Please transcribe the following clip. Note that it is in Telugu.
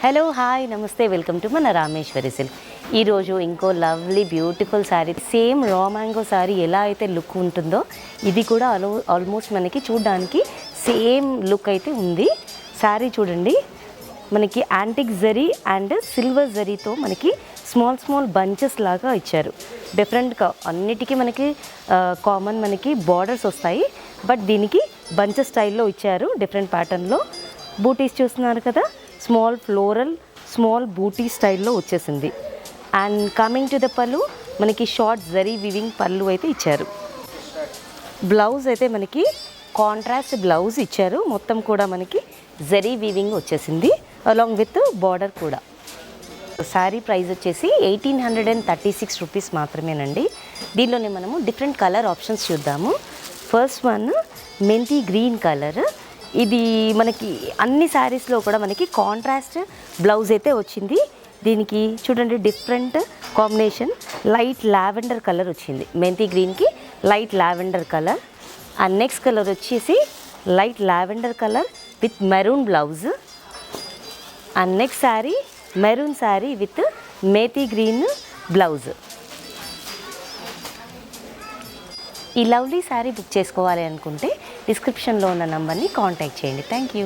హలో హాయ్ నమస్తే వెల్కమ్ టు మన రామేశ్వరి సిల్క్. ఈరోజు ఇంకో lovely beautiful sari, same raw mango sari ఎలా అయితే లుక్ ఉంటుందో ఇది కూడా ఆల్మోస్ట్ మనకి చూడడానికి సేమ్ లుక్ అయితే ఉంది. శారీ చూడండి, మనకి యాంటిక్ జరీ అండ్ సిల్వర్ జరీతో మనకి స్మాల్ బంచెస్ లాగా ఇచ్చారు. డిఫరెంట్గా అన్నిటికీ మనకి కామన్ మనకి బార్డర్స్ వస్తాయి, బట్ దీనికి బంచెస్ స్టైల్లో ఇచ్చారు డిఫరెంట్ ప్యాటర్న్లో. బూటీస్ చూస్తున్నారు కదా, స్మాల్ ఫ్లోరల్ స్మాల్ బూటీ స్టైల్లో వచ్చేసింది. అండ్ కమింగ్ టు ద పళ్ళు, మనకి షార్ట్ జరీ వివింగ్ పళ్ళు అయితే ఇచ్చారు. బ్లౌజ్ అయితే మనకి కాంట్రాస్ట్ బ్లౌజ్ ఇచ్చారు, మొత్తం కూడా మనకి జరీ వీవింగ్ వచ్చేసింది అలాంగ్ విత్ బార్డర్ కూడా. శారీ ప్రైస్ వచ్చేసి 1836 రూపీస్ మాత్రమేనండి. దీనిలోనే మనము డిఫరెంట్ కలర్ ఆప్షన్స్ చూద్దాము. ఫస్ట్ వన్ మెంతి గ్రీన్ కలర్. ఇది మనకి అన్ని శారీస్లో కూడా మనకి కాంట్రాస్ట్ బ్లౌజ్ అయితే వచ్చింది. దీనికి చూడండి different combination, light lavender colour వచ్చింది. మెంతి గ్రీన్కి light lavender colour. And next colour వచ్చేసి light lavender colour with maroon blouse. And next sari maroon sari with methi green blouse. ఈ లవ్లీ శారీ బుక్ చేసుకోవాలి అనుకుంటే డిస్క్రిప్షన్లో ఉన్న నంబర్ని కాంటాక్ట్ చేయండి. Thank you.